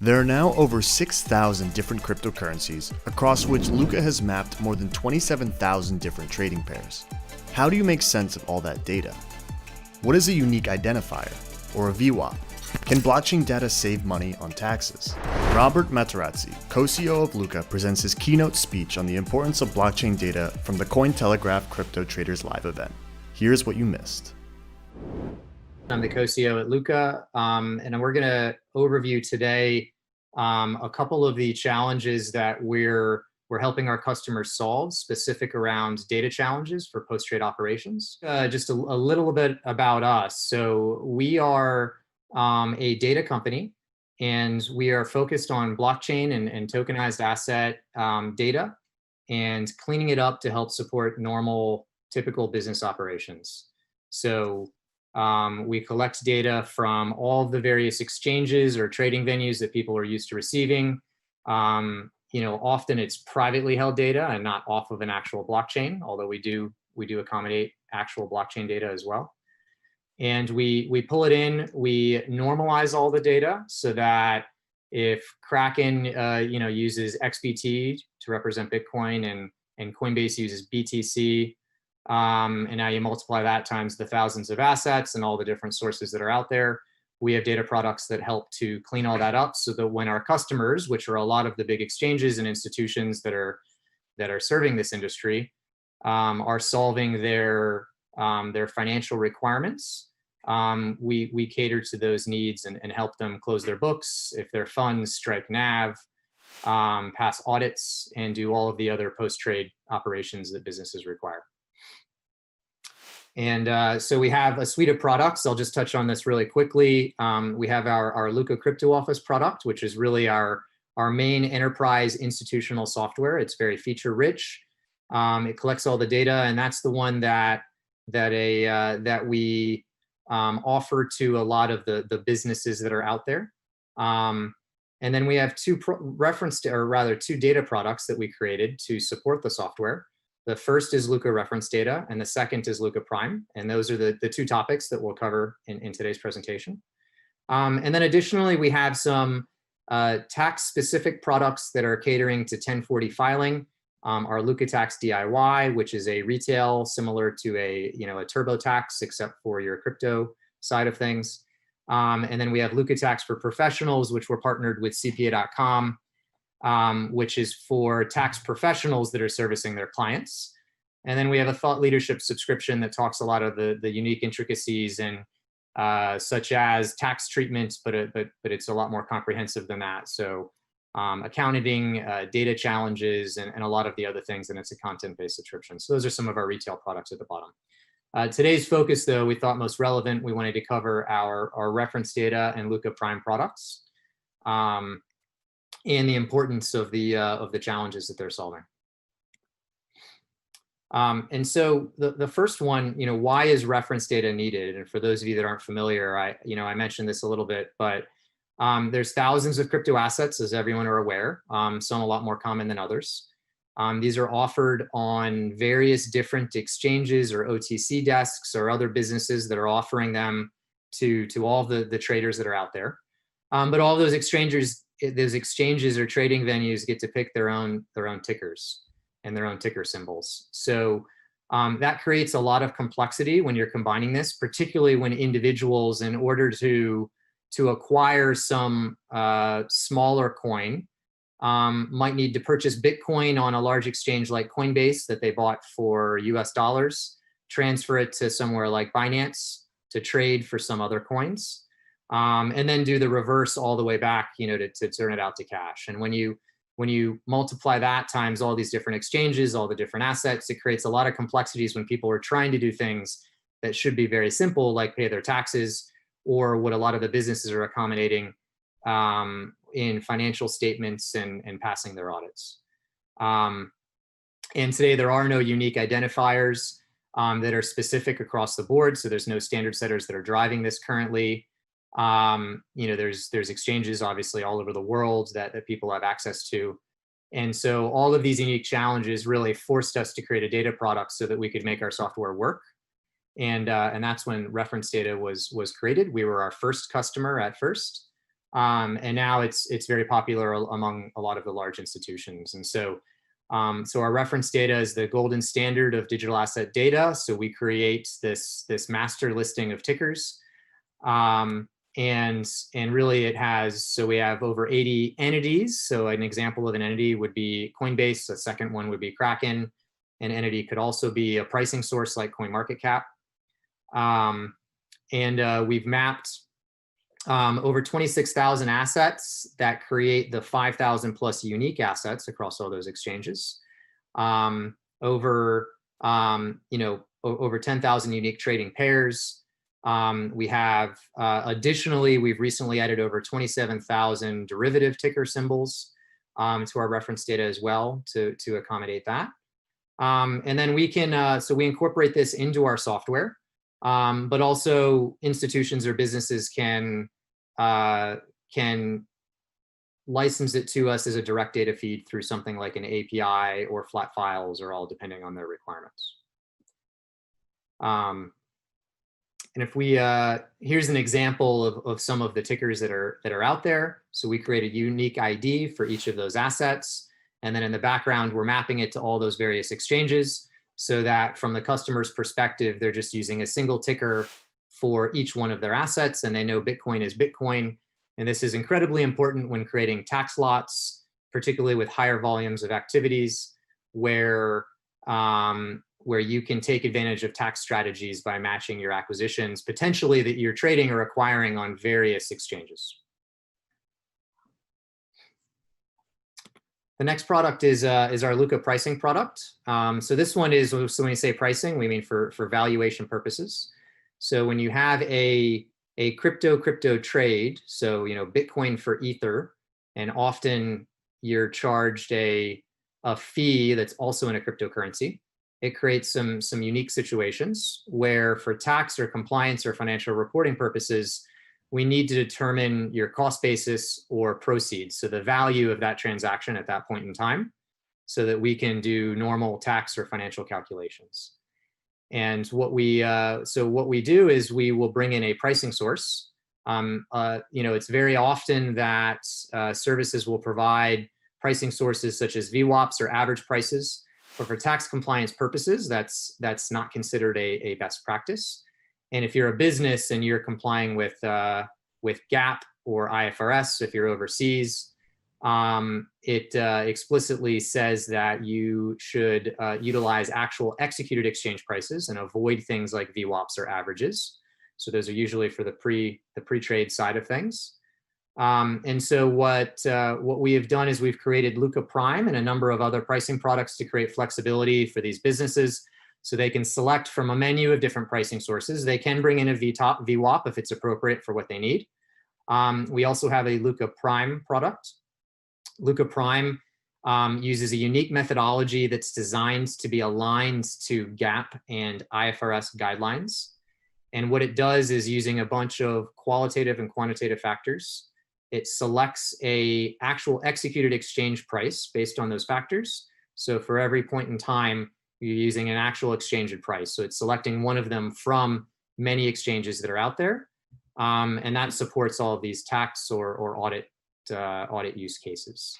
There are now over 6,000 different cryptocurrencies, across which Luca has mapped more than 27,000 different trading pairs. How do you make sense of all that data? What is a unique identifier, or a VWAP? Can blockchain data save money on taxes? Robert Materazzi, co-CEO of Luca, presents his keynote speech on the importance of blockchain data from the Cointelegraph Crypto Traders Live event. Here's what you missed. I'm the co-CEO at Luca, and we're going to overview today a couple of the challenges that we're helping our customers solve, specific around data challenges for post-trade operations. Just a little bit about us. So we are a data company, and we are focused on blockchain and tokenized asset data and cleaning it up to help support normal, typical business operations. So we collect data from all of the various exchanges or trading venues that people are used to receiving. Often it's privately held data and not off of an actual blockchain, although we do accommodate actual blockchain data as well. And we pull it in, we normalize all the data so that if Kraken uses XBT to represent Bitcoin and Coinbase uses BTC, and now you multiply that times the thousands of assets and all the different sources that are out there, we have data products that help to clean all that up so that when our customers, which are a lot of the big exchanges and institutions that are serving this industry, are solving their financial requirements, we cater to those needs and help them close their books, if their funds strike NAV, pass audits, and do all of the other post-trade operations that businesses require. And so we have a suite of products. I'll just touch on this really quickly. We have our Luca Crypto Office product, which is really our main enterprise institutional software. It's very feature rich. It collects all the data, and that's the one that we offer to a lot of the businesses that are out there. And then we have two data products that we created to support the software. The first is Luca Reference Data, and the second is Luca Prime. And those are the two topics that we'll cover in today's presentation. And then additionally, we have some tax-specific products that are catering to 1040 filing. Our Luca Tax DIY, which is a retail similar to a TurboTax, except for your crypto side of things. And then we have Luca Tax for Professionals, which we're partnered with CPA.com. Which is for tax professionals that are servicing their clients. And then we have a thought leadership subscription that talks a lot of the unique intricacies and such as tax treatments, but it's a lot more comprehensive than that. So accounting, data challenges, and a lot of the other things, and it's a content-based subscription. So those are some of our retail products at the bottom. Today's focus, though, we thought most relevant, we wanted to cover our reference data and Luca Prime products. And the importance of the challenges that they're solving. And so the first one, why is reference data needed? And for those of you that aren't familiar, I mentioned this a little bit, but there's thousands of crypto assets, as everyone are aware, some a lot more common than others. These are offered on various different exchanges or OTC desks or other businesses that are offering them to all the traders that are out there. But all those exchanges or trading venues get to pick their own tickers and their own ticker symbols. So that creates a lot of complexity when you're combining this, particularly when individuals, in order to acquire some smaller coin, might need to purchase Bitcoin on a large exchange like Coinbase that they bought for US dollars, transfer it to somewhere like Binance to trade for some other coins. And then do the reverse all the way back, to turn it out to cash. And when you multiply that times all these different exchanges, all the different assets, it creates a lot of complexities when people are trying to do things that should be very simple, like pay their taxes, or what a lot of the businesses are accommodating in financial statements and passing their audits. And today there are no unique identifiers that are specific across the board. So there's no standard setters that are driving this currently. There's exchanges obviously all over the world that people have access to. And so all of these unique challenges really forced us to create a data product so that we could make our software work. And that's when reference data was created. We were our first customer at first. And now it's very popular among a lot of the large institutions. And so, so our reference data is the golden standard of digital asset data. So we create this master listing of tickers. And really it has, so we have over 80 entities. So an example of an entity would be Coinbase. A second one would be Kraken. An entity could also be a pricing source like CoinMarketCap. We've mapped over 26,000 assets that create the 5,000 plus unique assets across all those exchanges. Over 10,000 unique trading pairs. We have, additionally, we've recently added over 27,000 derivative ticker symbols to our reference data as well to accommodate that. And then we can, so we incorporate this into our software, but also institutions or businesses can license it to us as a direct data feed through something like an API or flat files, or all depending on their requirements. And if we, here's an example of some of the tickers that are out there. So we create a unique ID for each of those assets. And then in the background, we're mapping it to all those various exchanges so that from the customer's perspective, they're just using a single ticker for each one of their assets, and they know Bitcoin is Bitcoin. And this is incredibly important when creating tax lots, particularly with higher volumes of activities where you can take advantage of tax strategies by matching your acquisitions, potentially that you're trading or acquiring on various exchanges. The next product is our Lukka pricing product. So this one is, so when we say pricing, we mean for valuation purposes. So when you have a crypto trade, so Bitcoin for Ether, and often you're charged a fee that's also in a cryptocurrency, it creates some unique situations where for tax or compliance or financial reporting purposes, we need to determine your cost basis or proceeds, so the value of that transaction at that point in time, so that we can do normal tax or financial calculations. And what we do is we will bring in a pricing source. It's very often that services will provide pricing sources such as VWAPs or average prices, but for tax compliance purposes, that's not considered a best practice. And if you're a business and you're complying with GAAP or IFRS, if you're overseas, it explicitly says that you should utilize actual executed exchange prices and avoid things like VWAPs or averages. So those are usually for the pre-trade side of things. And so what we have done is we've created Lukka Prime and a number of other pricing products to create flexibility for these businesses, so they can select from a menu of different pricing sources. They can bring in a VWAP if it's appropriate for what they need. We also have a Lukka Prime product. Lukka Prime uses a unique methodology that's designed to be aligned to GAAP and IFRS guidelines. And what it does is, using a bunch of qualitative and quantitative factors, it selects a actual executed exchange price based on those factors. So for every point in time, you're using an actual exchanged price. So it's selecting one of them from many exchanges that are out there. And that supports all of these tax or audit use cases.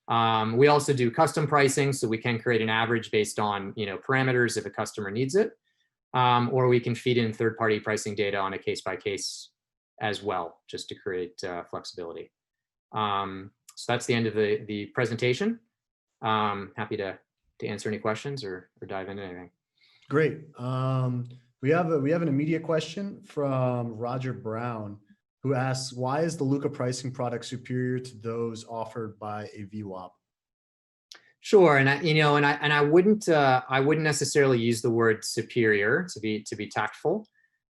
We also do custom pricing, so we can create an average based on parameters if a customer needs it, or we can feed in third-party pricing data on a case-by-case as well, just to create flexibility. So that's the end of the presentation. Happy to answer any questions or dive into anything. Great. We have an immediate question from Roger Brown, who asks, why is the Lukka pricing product superior to those offered by a VWAP? Sure, and I wouldn't necessarily use the word superior to be tactful.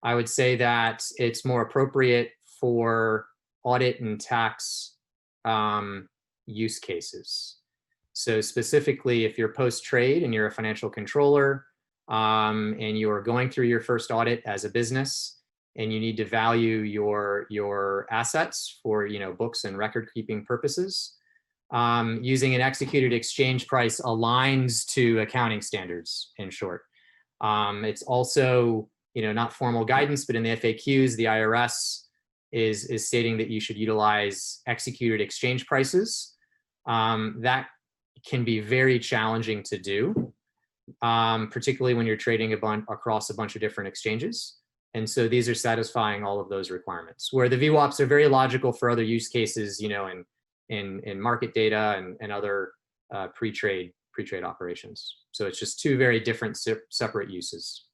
I would say that it's more appropriate for audit and tax use cases. So specifically, if you're post-trade and you're a financial controller and you're going through your first audit as a business, and you need to value your assets for books and record-keeping purposes, using an executed exchange price aligns to accounting standards, in short. It's also not formal guidance, but in the FAQs, the IRS is stating that you should utilize executed exchange prices. That can be very challenging to do, particularly when you're trading across a bunch of different exchanges. And so these are satisfying all of those requirements, where the VWAPs are very logical for other use cases, in market data and other pre-trade operations. So it's just two very different separate uses,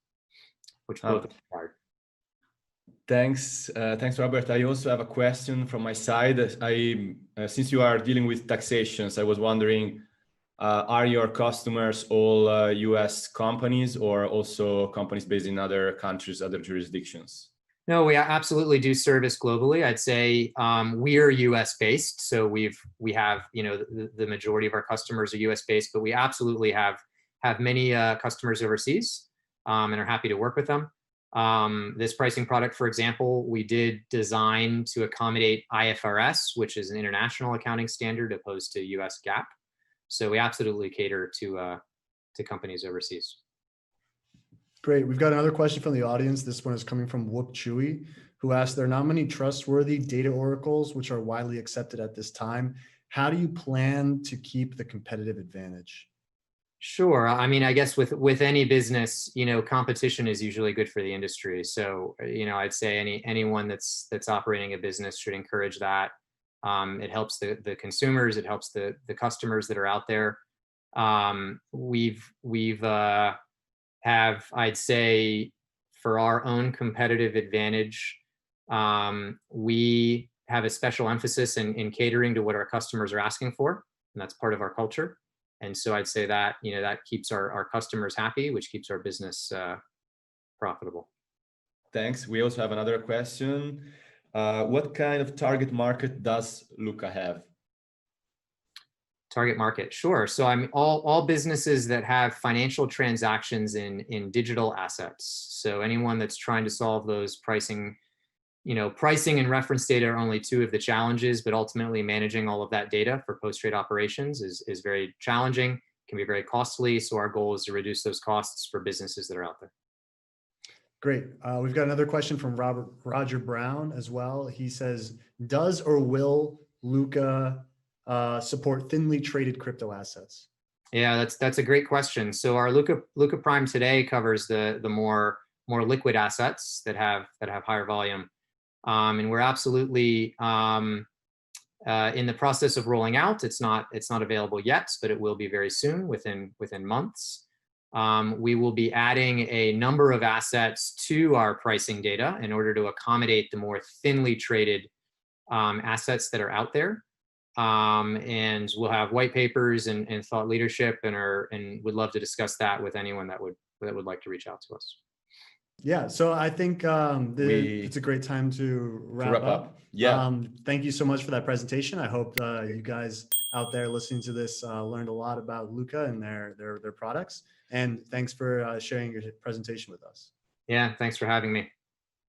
which both are required. Thanks, Robert. I also have a question from my side. Since you are dealing with taxations, I was wondering, are your customers all US companies or also companies based in other countries, other jurisdictions? No, we absolutely do service globally. I'd say we're US based, so we have the majority of our customers are US based, but we absolutely have many customers overseas, and are happy to work with them. This pricing product, for example, we did design to accommodate IFRS, which is an international accounting standard opposed to US GAAP. So we absolutely cater to companies overseas. Great. We've got another question from the audience. This one is coming from Whoop Chewy, who asked, there are not many trustworthy data oracles which are widely accepted at this time. How do you plan to keep the competitive advantage? Sure. I mean, I guess with any business, competition is usually good for the industry. So, I'd say anyone that's operating a business should encourage that. It helps the consumers, it helps the customers that are out there. I'd say, for our own competitive advantage, we have a special emphasis in catering to what our customers are asking for, and that's part of our culture. And so I'd say that, that keeps our customers happy, which keeps our business profitable. Thanks. We also have another question. What kind of target market does Luca have? Target market, sure. So I mean, all businesses that have financial transactions in digital assets. So anyone that's trying to solve those pricing and reference data are only two of the challenges, but ultimately managing all of that data for post-trade operations is very challenging, can be very costly. So our goal is to reduce those costs for businesses that are out there. Great. We've got another question from Roger Brown as well. He says, does or will Luca support thinly traded crypto assets? Yeah, that's a great question. So our Luca Prime today covers the more liquid assets that have higher volume. And we're absolutely in the process of rolling out. It's not available yet, but it will be very soon, within months. We will be adding a number of assets to our pricing data in order to accommodate the more thinly traded assets that are out there. And we'll have white papers and thought leadership, and would love to discuss that with anyone that would like to reach out to us. Yeah, so I think it's a great time to wrap up. Yeah. Thank you so much for that presentation. I hope you guys out there listening to this learned a lot about Luca and their products. And thanks for sharing your presentation with us. Yeah, thanks for having me.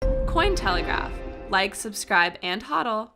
Cointelegraph. Like, subscribe, and hodl.